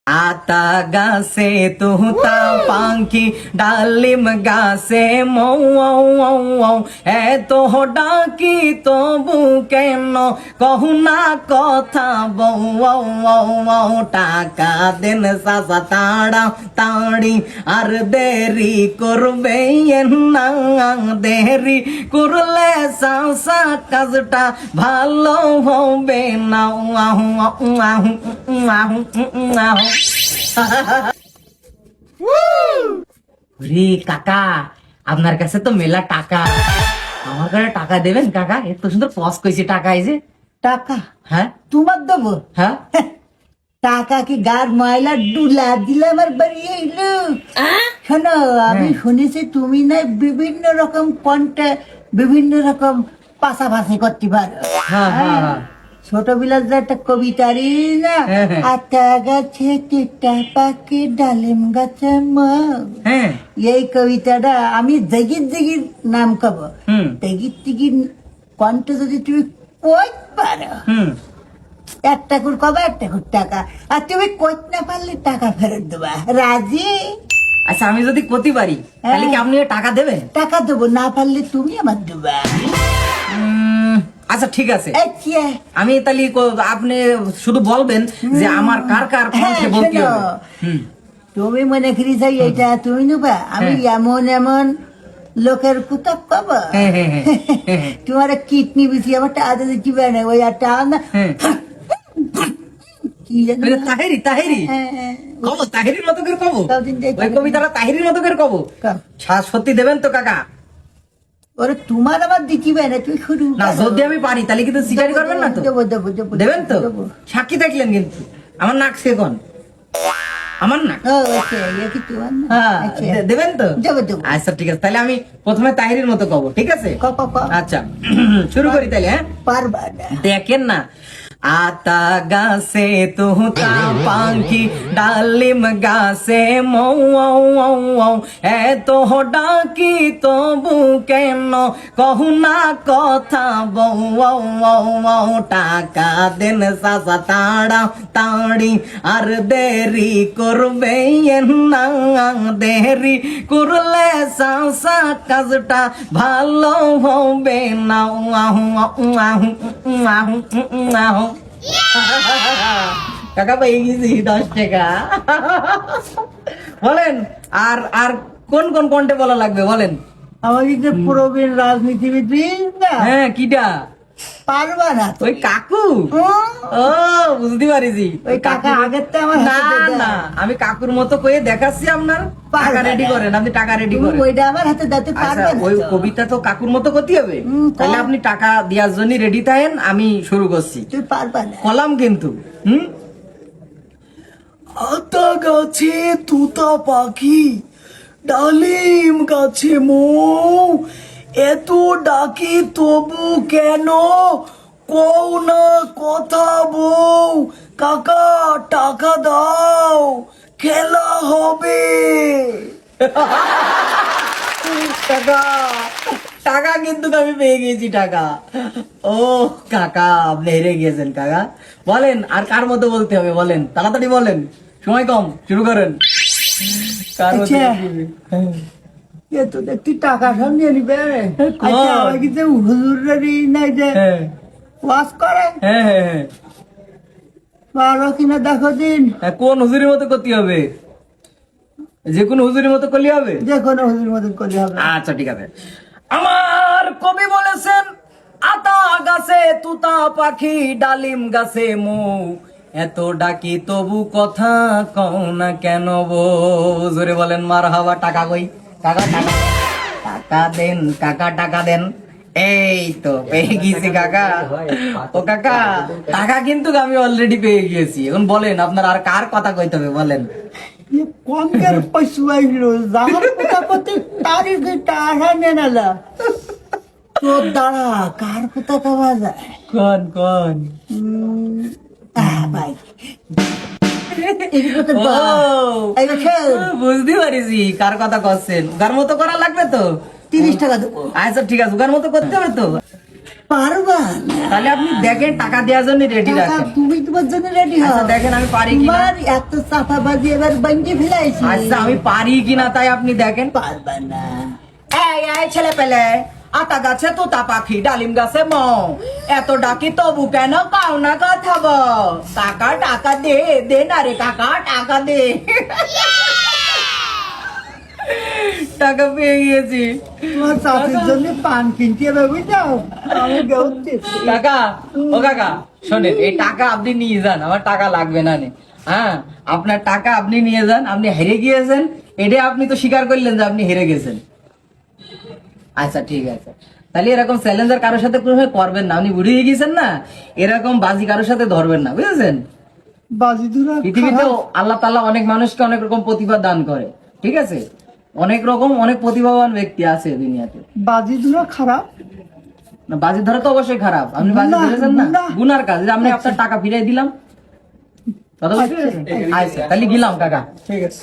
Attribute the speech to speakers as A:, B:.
A: আতা গাছে তুতা পাখি ডালিম গাছে মৌ এত ডাকি তবু কেন কহু না কথা বউ টাকা দেন সাসা তাড়া তাড়ি আর দেরি করবে না দেরি করলে সাসা কাজটা ভালো হবে না রে কাকা, আপনার কাছে তো মেলা টাকা, আমার কাছে টাকা দেবেন কাকা? এত সুন্দর পস কইছি টাকা এই যে
B: টাকা
A: হ্যাঁ
B: তোমার দেবো?
A: হ্যাঁ
B: টাকা কি গার ময়লা ডুলা দিলে আমার বাড়ি এলো? শোনো, আমি শুনেছি তুমি না বিভিন্ন রকম কন্টে বিভিন্ন রকম পাশাপাশি করতে পারো।
A: হ্যাঁ হ্যাঁ
B: ছোটবেলার যে একটা কবিতারি না,
A: হ্যাঁ, হ্যাঁ।
B: আতা গাছে তিতা পাখি ডালিম গাছে মৌ,
A: হ্যাঁ
B: এই কবিতাটা আমি জগির জগির নাম কব।
A: হুম
B: জগির টিগির কণ্ঠ যদি তুমি কইতে পারো,
A: হুম
B: একটা করে কবে একটা করে টাকা, আর তুমি কইতে না পারলে টাকা ফেরত দেবা। রাজি?
A: আচ্ছা, আমি যদি করতে পারি তাহলে কি আপনি টাকা দেবেন?
B: টাকা দেবো, না পারলে তুমি আমার দেবা।
A: আচ্ছা ঠিক আছে,
B: আচ্ছা,
A: আমি তাহলে আপনি শুধু বলবেন যে আমার কার কার কণ্ঠে বলতে
B: শোনো,
A: হবে। হুম
B: তুমি মনে করি যাই এটা তুমি নেবা, আমি এমন এমন লোকের কুতক পাবো।
A: হ্যাঁ, হ্যাঁ, হ্যাঁ, হ্যাঁ।
B: তোমার কিডনি বেশি আমার টাকা দিবে না, ওই একটা না
A: হ্যাঁ।
B: কি জানি
A: ওই যে
B: না।
A: তাহেরি তাহেরি
B: হ্যাঁ,
A: কব, তাহেরির মতো করে কব,
B: কদিন দেখি।
A: ওই কবিতাটা তাহেরির মতো করে কব।
B: কও।
A: সত্যি দেবেন তো কাকা?
B: ওরে তোমার আবার দিবে না, তুই শুরু
A: না,
B: করো।
A: যদি আমি পারি তাহলে কিন্তু স্বীকারই করবেন না তো?
B: দেবো, দেবো, দেবো,
A: দেবেন তো?
B: দেবো।
A: সাক্ষী দেখলেন কিন্তু আমার নাক সেকন, আমার নাক।
B: ও, আচ্ছা, এ কি তোমার না?
A: হ্যাঁ,
B: আচ্ছা।
A: দেবেন তো?
B: দেবো, দেবো।
A: আচ্ছা ঠিক আছে, তাহলে আমি প্রথমে তাহিরির মতো কব, ঠিক আছে?
B: ক, ক, ক।
A: আচ্ছা শুরু করি তাহলে। হ্যাঁ,
B: পারবা না।
A: দেখেন না, আতা গাছে তুতা পাখি ডালিম গাছে মৌ এত ডাকি তবু কেন কহু না কথা বউ টাকা দেন সাসা তাড়া তাড়ি আর দেরি করবে না দেরি করলে সাসা কাজটা ভালো হবে না কাকা পেয়ে গেছি 10 টাকা। বলেন, আর আর কোন কোন কণ্ঠে বলা লাগবে বলেন?
B: আমাদের যে প্রবীণ রাজনীতিবিদ না,
A: হ্যাঁ, কিটা?
B: পারবা না তো।
A: ওই কাকু?
B: হুম।
A: ও, বুঝতে পারিছি।
B: ওই কাকা আগের তো আমার
A: না
B: হাতে দেয়।
A: না, আমি কাকুর মতো কয়ে দেখাচ্ছি আপনার। টাকা
B: পারবা
A: রেডি
B: না।
A: করেন, আপনি টাকা রেডি
B: তুমি
A: করেন।
B: ওইটা আমার হাতে দিতে
A: আচ্ছা,
B: পারবে না
A: ওই
B: তো।
A: কবিতা তো কাকুর মতো করতে হবে। তাহলে
B: তা-
A: আপনি টাকা দেওয়ার জন্য রেডি থাকেন, আমি শুরু করছি।
B: তুই পারবা না।
A: কলাম কিন্তু। হুম,
C: আতা গাছে তুতা পাখি ডালিম গাছে মৌ এত ডাকি তবু কেন কও না কথা বউ কাকা টাকা দাও খেলা হবে।
A: টাকা টাকা কিন্তু আমি পেয়ে গেছি টাকা। ও কাকা, আপনি হেরে গিয়েছেন কাকা। বলেন, আর কার মতো বলতে হবে বলেন, তাড়াতাড়ি বলেন, সময় কম, শুরু করেন। কার মতো
B: আচ্ছা।
A: বলতে হবে? হ্যাঁ।
B: এ তো দেখছি টাকা সঙ্গে নিবে।
A: কই?
B: আচ্ছা, আমার কিন্তু হুজুরের নাই যে
A: হ্যাঁ
B: ওয়াজ করে,
A: হ্যাঁ হ্যাঁ হ্যাঁ।
B: পারো কিনা দেখো দিন।
A: হ্যাঁ, কোন হুজুরের মতো করতে হবে? যে কোনো হুজুরের মতো করলে হবে?
B: যে কোনো হুজুর মতন করলে হবে।
A: আচ্ছা ঠিক আছে। আমার কবি বলেছেন, আতা গাছে তুতা পাখি ডালিম গাছে মৌ এত ডাকি তবু কথা কও না কেন বউ। জোরে বলেন মারহাবা। টাকা কই কাকা? টাকা টাকা দেন কাকা, টাকা দেন। এই তো পেয়ে গিয়েছি কাকা। ও কাকা, টাকা কিন্তু আমি অলরেডি পেয়ে গিয়েছি। এখন বলেন, আপনার আর কার কথা কইতে হবে বলেন?
B: ये कौन कर पशुआई रोज जाहर पता पते तारी के टाहा ने नाला तो दाड़ा कार पता का बाजा
A: কোন কোন?
B: भाई এই কথা
A: ও,
B: বা এই দেখো
A: বুঝতে পারিছি কার কথা করছেন। গার মতো করা লাগবে তো?
B: 30 টাকা দেবো।
A: আচ্ছা ঠিক আছে, গার মতো করতে হবে তো।
B: পারবা না
A: তাহলে আপনি দেখেন টাকা দেওয়ার জন্য রেডি
B: টাকা
A: রাখেন।
B: তুমি তোমার জন্য রেডি হও
A: আচ্ছা দেখেন আমি পারি কিনা।
B: তোমার এত চাপাবাজি এবার বাঞ্জি ফেলাইছি
A: আচ্ছা আমি পারি কিনা তাই আপনি দেখেন।
B: পারবা না
A: এই ছেলে পেলে, আতা গাছে তোতা পাখি, ডালিম গাছে মৌ, এত ডাকি তবু কেন কাও না কথা বল। কাকা টাকা দে, দে না রে কাকা টাকা দে। টাকা পেয়ে গিয়েছি
B: তোমার চাষের জন্য পান কিনতে হবে বুঝাও আমি গৌতে
A: কাকা। ও কাকা শোনেন, এই টাকা আপনি নিয়ে যান, আমার টাকা লাগবে না নে। হ্যাঁ আপনার টাকা আপনি নিয়ে যান, আপনি হেরে গিয়েছেন, এটা আপনি তো স্বীকার করলেন যে আপনি হেরে গেছেন। আচ্ছা ঠিক আছে, তাহলে এরকম চ্যালেঞ্জার কারোর সাথে কোনোভাবে করবেন না, আপনি বুড়ি হয়ে গেছেন না, এরকম বাজি কারোর সাথে ধরবেন না, বুঝেছেন।
B: বাজি দুরা
A: পৃথিবীতে আল্লাহ তাআলা অনেক মানুষকে অনেক রকম প্রতিভা দান করে, ঠিক আছে, অনেক রকম অনেক প্রতিভাবান ব্যক্তি আছে দুনিয়াতে।
B: বাজি দুরা খারাপ
A: না, বাজি ধরা তো অবশ্যই খারাপ, আপনি বাজি
B: গুনাহ,
A: ধরেছেন না,
B: গুনাহ।
A: গুনার কাজ, যে আমি আপনার টাকা ফিরিয়ে দিলাম। কথা বুঝতে পেরেছেন? আচ্ছা তাহলে গেলাম কাকা।
B: ঠিক আছে